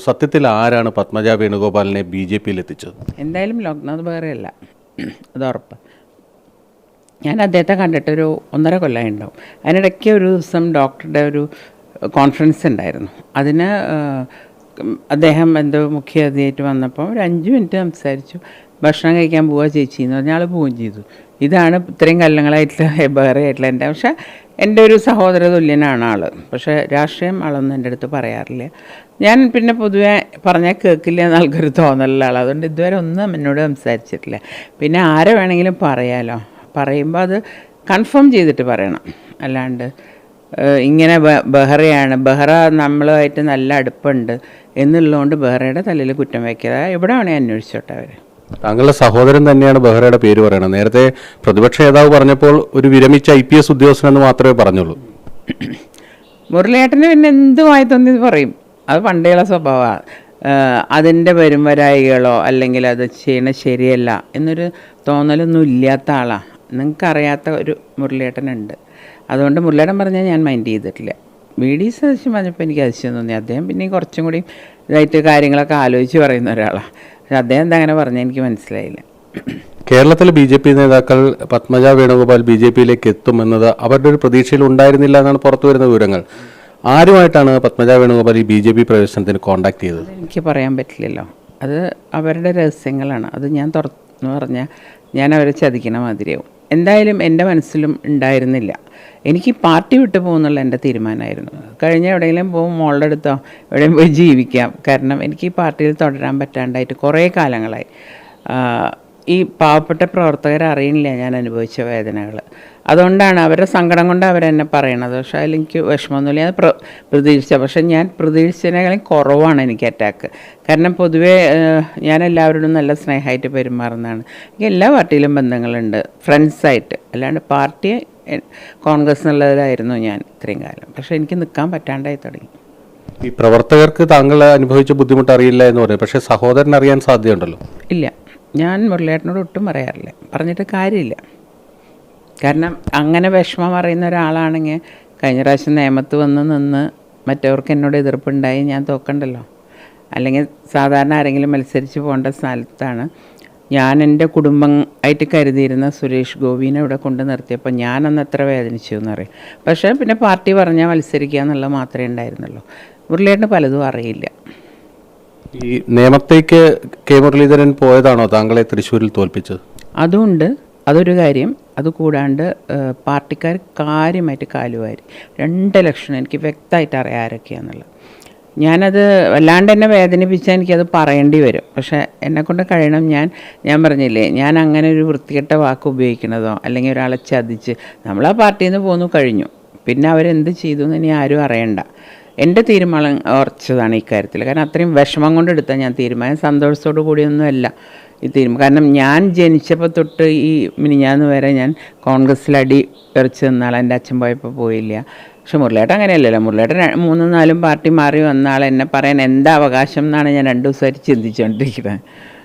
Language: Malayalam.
സത്യത്തിൽ ആരാണ് പത്മജ വേണുഗോപാലിനെ ബി.ജെ.പിയിൽ എത്തിച്ചത്? എന്തായാലും ലോക്നാഥ് ബെഹ്റയല്ല, അത് ഉറപ്പ്. ഞാൻ അദ്ദേഹത്തെ കണ്ടിട്ടൊരു 1.5 കൊല്ലമായി ഉണ്ടാവും. അതിനിടയ്ക്ക് ഒരു ദിവസം ഡോക്ടറുടെ ഒരു കോൺഫറൻസ് ഉണ്ടായിരുന്നു. അതിന് അദ്ദേഹം എന്തോ മുഖ്യ അതിഥിയായിട്ട് വന്നപ്പോൾ ഒരു 5 മിനിറ്റ് സംസാരിച്ചു. ഭക്ഷണം കഴിക്കാൻ പോവുക ചേച്ചി എന്ന് പറഞ്ഞാൽ ആൾ പോവുകയും ചെയ്തു. ഇതാണ് ഇത്രയും കൊല്ലങ്ങളായിട്ടുള്ള ബെഹ്റയായിട്ടുള്ള പക്ഷേ എൻ്റെ ഒരു സഹോദര തുല്യനാണ് ആൾ. പക്ഷേ രാഷ്ട്രീയം ആളൊന്നും എൻ്റെ അടുത്ത് പറയാറില്ല. ഞാൻ പിന്നെ പൊതുവെ പറഞ്ഞാൽ കേൾക്കില്ല എന്ന് ആൾക്കൊരു തോന്നലുള്ള ആൾ. അതുകൊണ്ട് ഇതുവരെ ഒന്നും എന്നോട് സംസാരിച്ചിട്ടില്ല. പിന്നെ ആരെ വേണമെങ്കിലും പറയാമല്ലോ, പറയുമ്പോൾ അത് കൺഫേം ചെയ്തിട്ട് പറയണം. അല്ലാണ്ട് ഇങ്ങനെ ബെഹ്റയാണ്, ബെഹ്റ നമ്മളുമായിട്ട് നല്ല അടുപ്പുണ്ട് എന്നുള്ളതുകൊണ്ട് ബെഹ്റയുടെ തലയിൽ കുറ്റം വയ്ക്കുക എവിടെ വേണേൽ അന്വേഷിച്ചോട്ടെ അവർ. താങ്കളുടെ സഹോദരൻ തന്നെയാണ് ബെഹ്റയുടെ പേര് പറയണത്. നേരത്തെ പ്രതിപക്ഷ നേതാവ് പറഞ്ഞപ്പോൾ ഒരു വിരമിച്ച IPS ഉദ്യോഗസ്ഥനെന്ന് മാത്രമേ പറഞ്ഞുള്ളൂ. മുരളിയേട്ടന് പിന്നെ എന്തുമായി തോന്നിയത് പറയും. അത് പണ്ടേയുള്ള സ്വഭാവമാണ്. അതിൻ്റെ വരുംവരായികളോ അല്ലെങ്കിൽ അത് ചെയ്യണത് ശരിയല്ല എന്നൊരു തോന്നലൊന്നും ഇല്ലാത്ത ആളാണ്. നിങ്ങൾക്കറിയാത്ത ഒരു മുരളിയേട്ടനുണ്ട്. അതുകൊണ്ട് മുരളിയേട്ടൻ പറഞ്ഞാൽ ഞാൻ മൈൻഡ് ചെയ്തിട്ടില്ല. VD സതീശൻ പറഞ്ഞപ്പോൾ എനിക്ക് അതിശയം തോന്നി. അദ്ദേഹം പിന്നെ കുറച്ചും കൂടി ഇതായിട്ട് കാര്യങ്ങളൊക്കെ ആലോചിച്ച് പറയുന്ന ഒരാളാണ്. പക്ഷെ അദ്ദേഹം എന്താ അങ്ങനെ പറഞ്ഞാൽ എനിക്ക് മനസ്സിലായില്ല. കേരളത്തിലെ BJP നേതാക്കൾ പത്മജ വേണുഗോപാൽ BJPയിലേക്ക് എത്തുമെന്നത് അവരുടെ ഒരു പ്രതീക്ഷയിൽ ഉണ്ടായിരുന്നില്ല എന്നാണ് പുറത്തു വരുന്ന വിവരങ്ങൾ. ആരുമായിട്ടാണ് പത്മജ വേണുഗോപാൽ ഈ BJP പ്രവേശനത്തിന് കോൺടാക്ട് ചെയ്തത്? എനിക്ക് പറയാൻ പറ്റില്ലല്ലോ, അത് അവരുടെ രഹസ്യങ്ങളാണ്. അത് ഞാൻ തുറന്നു പറഞ്ഞാൽ ഞാൻ അവരെ ചതിക്കണ മാതിരിയാവും. എന്തായാലും എൻ്റെ മനസ്സിലും ഉണ്ടായിരുന്നില്ല. എനിക്ക് പാർട്ടി വിട്ടു പോകുന്നുള്ള എൻ്റെ തീരുമാനമായിരുന്നു. കഴിഞ്ഞ എവിടെയെങ്കിലും പോകും, മോളുടെ അടുത്തോ എവിടെയും പോയി ജീവിക്കാം. കാരണം എനിക്ക് ഈ പാർട്ടിയിൽ തുടരാൻ പറ്റാണ്ടായിട്ട് കുറേ കാലങ്ങളായി. ഈ പാവപ്പെട്ട പ്രവർത്തകരെ അറിയില്ല ഞാൻ അനുഭവിച്ച വേദനകൾ. അതുകൊണ്ടാണ് അവരുടെ സങ്കടം കൊണ്ട് അവരെന്നെ പറയണത്. പക്ഷേ അതിലെനിക്ക് വിഷമമൊന്നുമില്ല. ഞാൻ പ്രതീക്ഷിച്ച, പക്ഷേ ഞാൻ പ്രതീക്ഷിച്ചതിനേക്കാളും കുറവാണ് എനിക്ക് അറ്റാക്ക്. കാരണം പൊതുവേ ഞാൻ എല്ലാവരോടും നല്ല സ്നേഹമായിട്ട് പെരുമാറുന്നതാണ്. എനിക്ക് എല്ലാ പാർട്ടിയിലും ബന്ധങ്ങളുണ്ട്, ഫ്രണ്ട്സായിട്ട്. അല്ലാണ്ട് പാർട്ടിയെ കോൺഗ്രസ് എന്നുള്ളതിലായിരുന്നു ഞാൻ ഇത്രയും കാലം. പക്ഷേ എനിക്ക് നിൽക്കാൻ പറ്റാണ്ടായി തുടങ്ങി. ഈ പ്രവർത്തകർക്ക് താങ്കൾ അനുഭവിച്ച ബുദ്ധിമുട്ട് അറിയില്ല എന്ന് പറയും, പക്ഷേ സഹോദരൻ അറിയാൻ സാധ്യതയുണ്ടല്ലോ. ഇല്ല, ഞാൻ മുരളിയേട്ടനോട് ഒട്ടും പറയാറില്ല, പറഞ്ഞിട്ട് കാര്യമില്ല. കാരണം അങ്ങനെ വിഷമം അറിയുന്ന ഒരാളാണെങ്കിൽ കഴിഞ്ഞ പ്രാവശ്യം നിയമത്ത് വന്ന് നിന്ന് മറ്റവർക്ക് എന്നോട് എതിർപ്പുണ്ടായി ഞാൻ തോക്കണ്ടല്ലോ. അല്ലെങ്കിൽ സാധാരണ ആരെങ്കിലും മത്സരിച്ച് പോകേണ്ട സ്ഥലത്താണ് ഞാൻ എൻ്റെ കുടുംബം ആയിട്ട് കരുതിയിരുന്ന സുരേഷ് ഗോപിനെ ഇവിടെ കൊണ്ട് നിർത്തിയപ്പോൾ ഞാനന്ന് എത്ര വേദനിച്ചു എന്നറിയാം. പക്ഷേ പിന്നെ പാർട്ടി പറഞ്ഞാൽ മത്സരിക്കുക എന്നുള്ളത് മാത്രമേ ഉണ്ടായിരുന്നുള്ളൂ. മുരളിയേട്ടന് പലതും അറിയില്ല. ഈ നിയമത്തേക്ക് കെ മുരളീധരൻ പോയതാണോ താങ്കളെ തൃശ്ശൂരിൽ തോൽപ്പിച്ചത്? അതുകൊണ്ട് അതൊരു കാര്യം. അതുകൂടാണ്ട് പാർട്ടിക്കാർ കാര്യമായിട്ട് കാലുവാരി 2 ഇലക്ഷൻ എനിക്ക് വ്യക്തമായിട്ട് അറിയാം ആരൊക്കെയാണെന്നുള്ളത്. ഞാനത് വല്ലാണ്ട് എന്നെ വേദനിപ്പിച്ചാൽ എനിക്കത് പറയേണ്ടി വരും. പക്ഷേ എന്നെക്കൊണ്ട് കഴിയണം. ഞാൻ പറഞ്ഞില്ലേ, ഞാൻ അങ്ങനെ ഒരു വൃത്തികെട്ട വാക്ക് ഉപയോഗിക്കണതോ അല്ലെങ്കിൽ ഒരാളെ ചതിച്ച് നമ്മൾ ആ പാർട്ടിയിൽ നിന്ന് പോന്നു കഴിഞ്ഞു. പിന്നെ അവരെന്ത് ചെയ്തു എന്ന് ഇനി ആരും അറിയണ്ട. എൻ്റെ തീരുമാനം ഉറച്ചതാണ് ഇക്കാര്യത്തിൽ. കാരണം അത്രയും വിഷമം കൊണ്ടെടുത്താൽ ഞാൻ തീരുമാനം സന്തോഷത്തോടു കൂടിയൊന്നുമല്ല ഈ തീരുമാനം. കാരണം ഞാൻ ജനിച്ചപ്പോൾ തൊട്ട് ഈ മിനിഞ്ഞാന്ന് വരെ ഞാൻ കോൺഗ്രസ്സിൽ അടി എറിച്ച് നിന്നാൾ. എൻ്റെ അച്ഛൻ പോയപ്പോൾ പോയില്ല. പക്ഷെ മുരളിയേട്ടൻ അങ്ങനെയല്ലല്ലോ. മുരളിയേട്ടൻ 3-4 പാർട്ടി മാറി വന്ന ആൾ എന്നെ പറയാൻ എന്താ അവകാശം എന്നാണ് ഞാൻ 2 ദിവസമായിട്ട് ചിന്തിച്ചുകൊണ്ടിരിക്കുന്നത്.